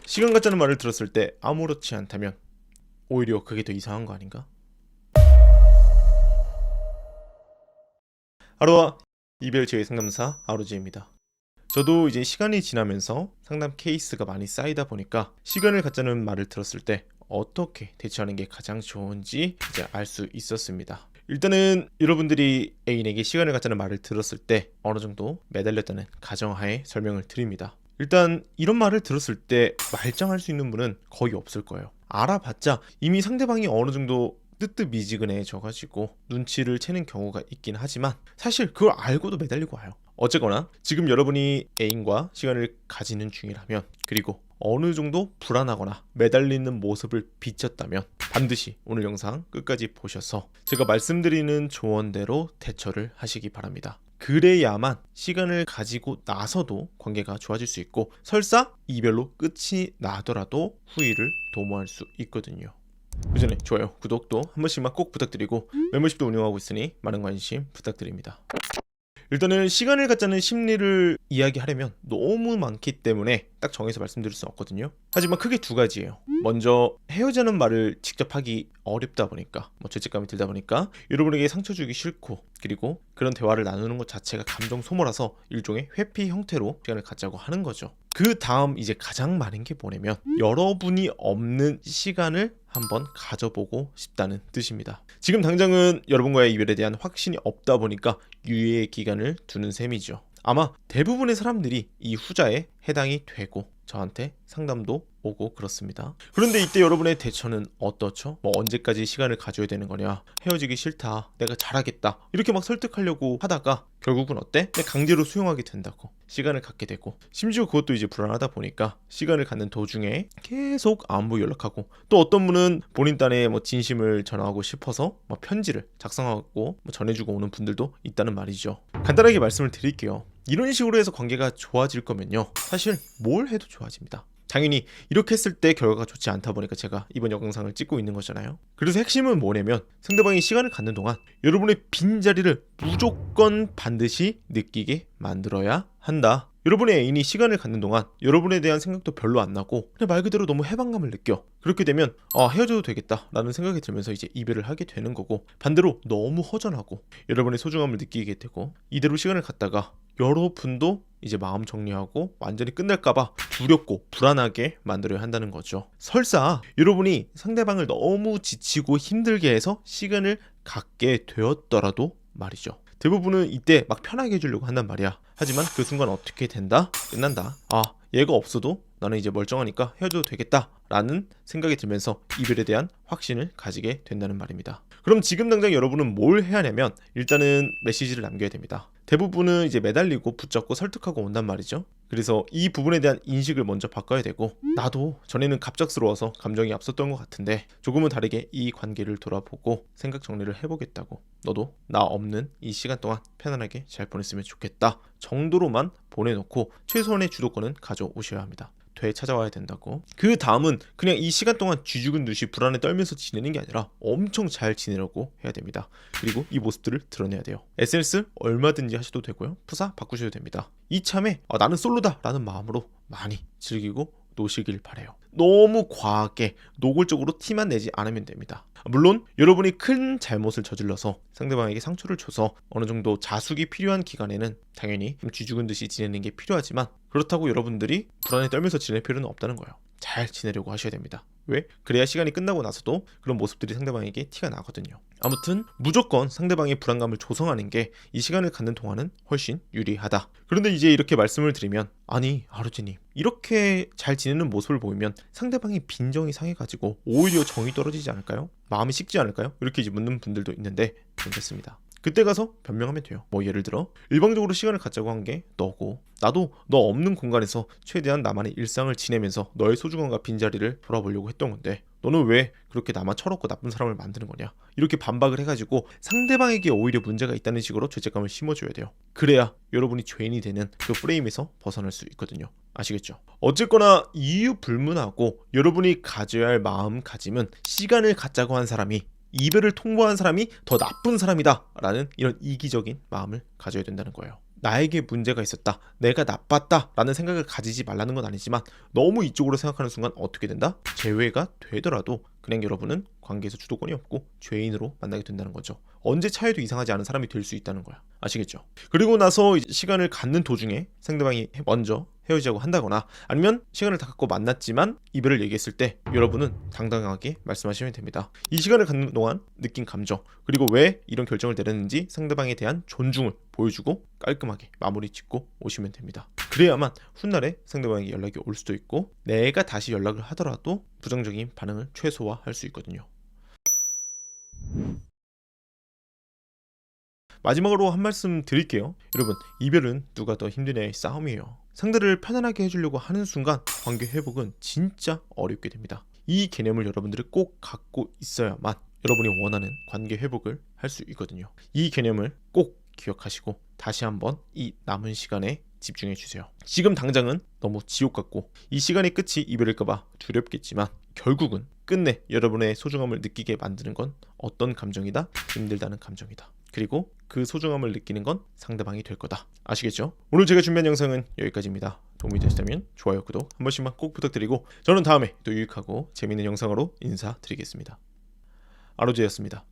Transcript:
시간 같자는 말을 들었을 때 아무렇지 않다면 오히려 그게 더 이상한 거 아닌가? 하루와 이별 제외 상담사 아로지입니다. 저도 이제 시간이 지나면서 상담 케이스가 많이 쌓이다 보니까 시간을 갖자는 말을 들었을 때 어떻게 대처하는 게 가장 좋은지 이제 알 수 있었습니다. 일단은 여러분들이 애인에게 시간을 갖자는 말을 들었을 때 어느 정도 매달렸다는 가정하에 설명을 드립니다. 일단 이런 말을 들었을 때 말짱할 수 있는 분은 거의 없을 거예요. 알아봤자 이미 상대방이 어느 정도 뜨뜻미지근해져가지고 눈치를 채는 경우가 있긴 하지만 사실 그걸 알고도 매달리고 와요. 어쨌거나 지금 여러분이 애인과 시간을 가지는 중이라면, 그리고 어느 정도 불안하거나 매달리는 모습을 비쳤다면 반드시 오늘 영상 끝까지 보셔서 제가 말씀드리는 조언대로 대처를 하시기 바랍니다. 그래야만 시간을 가지고 나서도 관계가 좋아질 수 있고, 설사 이별로 끝이 나더라도 후회를 도모할 수 있거든요. 그 전에 좋아요, 구독도 한 번씩만 꼭 부탁드리고 멤버십도 운영하고 있으니 많은 관심 부탁드립니다. 일단은 시간을 갖자는 심리를 이야기하려면 너무 많기 때문에 딱 정해서 말씀드릴 수는 없거든요. 하지만 크게 두 가지예요. 먼저 헤어지자는 말을 직접 하기 어렵다 보니까, 죄책감이 들다 보니까 여러분에게 상처 주기 싫고, 그리고 그런 대화를 나누는 것 자체가 감정 소모라서 일종의 회피 형태로 시간을 갖자고 하는 거죠. 그 다음 이제 가장 많은 게 뭐냐면 여러분이 없는 시간을 한번 가져보고 싶다는 뜻입니다. 지금 당장은 여러분과의 이별에 대한 확신이 없다 보니까 유예의 기간을 두는 셈이죠. 아마 대부분의 사람들이 이 후자에 해당이 되고 저한테 상담도 오고 그렇습니다. 그런데 이때 여러분의 대처는 어떻죠? 언제까지 시간을 가져야 되는 거냐, 헤어지기 싫다, 내가 잘하겠다, 이렇게 막 설득하려고 하다가 결국은 어때? 강제로 수용하게 된다고 시간을 갖게 되고, 심지어 그것도 이제 불안하다 보니까 시간을 갖는 도중에 계속 안부 연락하고, 또 어떤 분은 본인 딴에 진심을 전하고 싶어서 편지를 작성하고 전해주고 오는 분들도 있다는 말이죠. 간단하게 말씀을 드릴게요. 이런 식으로 해서 관계가 좋아질 거면요, 사실 뭘 해도 좋아집니다. 당연히 이렇게 했을 때 결과가 좋지 않다 보니까 제가 이번 영상을 찍고 있는 거잖아요. 그래서 핵심은 뭐냐면 상대방이 시간을 갖는 동안 여러분의 빈자리를 무조건 반드시 느끼게 만들어야 한다. 여러분의 애인이 시간을 갖는 동안 여러분에 대한 생각도 별로 안 나고 그냥 말 그대로 너무 해방감을 느껴. 그렇게 되면 헤어져도 되겠다 라는 생각이 들면서 이제 이별을 하게 되는 거고, 반대로 너무 허전하고 여러분의 소중함을 느끼게 되고, 이대로 시간을 갖다가 여러분도 이제 마음 정리하고 완전히 끝날까봐 두렵고 불안하게 만들어야 한다는 거죠. 설사 여러분이 상대방을 너무 지치고 힘들게 해서 시간을 갖게 되었더라도 말이죠, 대부분은 이때 막 편하게 해주려고 한단 말이야. 하지만 그 순간 어떻게 된다? 끝난다. 얘가 없어도 나는 이제 멀쩡하니까 헤어져도 되겠다 라는 생각이 들면서 이별에 대한 확신을 가지게 된다는 말입니다. 그럼 지금 당장 여러분은 뭘 해야 하냐면 일단은 메시지를 남겨야 됩니다. 대부분은 이제 매달리고 붙잡고 설득하고 온단 말이죠. 그래서 이 부분에 대한 인식을 먼저 바꿔야 되고, 나도 전에는 갑작스러워서 감정이 앞섰던 것 같은데 조금은 다르게 이 관계를 돌아보고 생각 정리를 해보겠다고, 너도 나 없는 이 시간 동안 편안하게 잘 보냈으면 좋겠다 정도로만 보내놓고 최소한의 주도권은 가져오셔야 합니다. 되찾아와야 된다고. 그 다음은 그냥 이 시간 동안 쥐죽은 듯이 불안에 떨면서 지내는 게 아니라 엄청 잘 지내려고 해야 됩니다. 그리고 이 모습들을 드러내야 돼요. SNS 얼마든지 하셔도 되고요, 프사 바꾸셔도 됩니다. 이참에 나는 솔로다 라는 마음으로 많이 즐기고 노시길 바래요. 너무 과하게 노골적으로 티만 내지 않으면 됩니다. 물론 여러분이 큰 잘못을 저질러서 상대방에게 상처를 줘서 어느 정도 자숙이 필요한 기간에는 당연히 좀 쥐죽은 듯이 지내는 게 필요하지만, 그렇다고 여러분들이 불안에 떨면서 지낼 필요는 없다는 거예요. 잘 지내려고 하셔야 됩니다. 왜? 그래야 시간이 끝나고 나서도 그런 모습들이 상대방에게 티가 나거든요. 아무튼 무조건 상대방의 불안감을 조성하는 게 이 시간을 갖는 동안은 훨씬 유리하다. 그런데 이제 이렇게 말씀을 드리면, 아니 아루지님, 이렇게 잘 지내는 모습을 보이면 상대방이 빈정이 상해가지고 오히려 정이 떨어지지 않을까요? 마음이 식지 않을까요? 이렇게 이제 묻는 분들도 있는데 괜찮습니다. 그때 가서 변명하면 돼요. 예를 들어 일방적으로 시간을 갖자고 한 게 너고, 나도 너 없는 공간에서 최대한 나만의 일상을 지내면서 너의 소중함과 빈자리를 돌아보려고 했던 건데 너는 왜 그렇게 나만 철없고 나쁜 사람을 만드는 거냐, 이렇게 반박을 해가지고 상대방에게 오히려 문제가 있다는 식으로 죄책감을 심어줘야 돼요. 그래야 여러분이 죄인이 되는 그 프레임에서 벗어날 수 있거든요. 아시겠죠? 어쨌거나 이유 불문하고 여러분이 가져야 할 마음가짐은 시간을 갖자고 한 사람이 이별을 통보한 사람이 더 나쁜 사람이다 라는 이런 이기적인 마음을 가져야 된다는 거예요. 나에게 문제가 있었다, 내가 나빴다 라는 생각을 가지지 말라는 건 아니지만 너무 이쪽으로 생각하는 순간 어떻게 된다? 재회가 되더라도 그냥 여러분은 관계에서 주도권이 없고 죄인으로 만나게 된다는 거죠. 언제 차에도 이상하지 않은 사람이 될 수 있다는 거야. 아시겠죠? 그리고 나서 이제 시간을 갖는 도중에 상대방이 먼저 헤어지자고 한다거나 아니면 시간을 다 갖고 만났지만 이별을 얘기했을 때 여러분은 당당하게 말씀하시면 됩니다. 이 시간을 갖는 동안 느낀 감정, 그리고 왜 이런 결정을 내렸는지 상대방에 대한 존중을 보여주고 깔끔하게 마무리 짓고 오시면 됩니다. 그래야만 훗날에 상대방에게 연락이 올 수도 있고 내가 다시 연락을 하더라도 부정적인 반응을 최소화할 수 있거든요. 마지막으로 한 말씀 드릴게요. 여러분, 이별은 누가 더 힘드냐의 싸움이에요. 상대를 편안하게 해주려고 하는 순간 관계 회복은 진짜 어렵게 됩니다. 이 개념을 여러분들이 꼭 갖고 있어야만 여러분이 원하는 관계 회복을 할 수 있거든요. 이 개념을 꼭 기억하시고 다시 한번 이 남은 시간에 집중해 주세요. 지금 당장은 너무 지옥 같고 이 시간의 끝이 이별일까봐 두렵겠지만 결국은 끝내 여러분의 소중함을 느끼게 만드는 건 어떤 감정이다? 힘들다는 감정이다. 그리고 그 소중함을 느끼는 건 상대방이 될 거다. 아시겠죠? 오늘 제가 준비한 영상은 여기까지입니다. 도움이 되셨다면 좋아요, 구독 한 번씩만 꼭 부탁드리고 저는 다음에 또 유익하고 재미있는 영상으로 인사드리겠습니다. 아로제였습니다.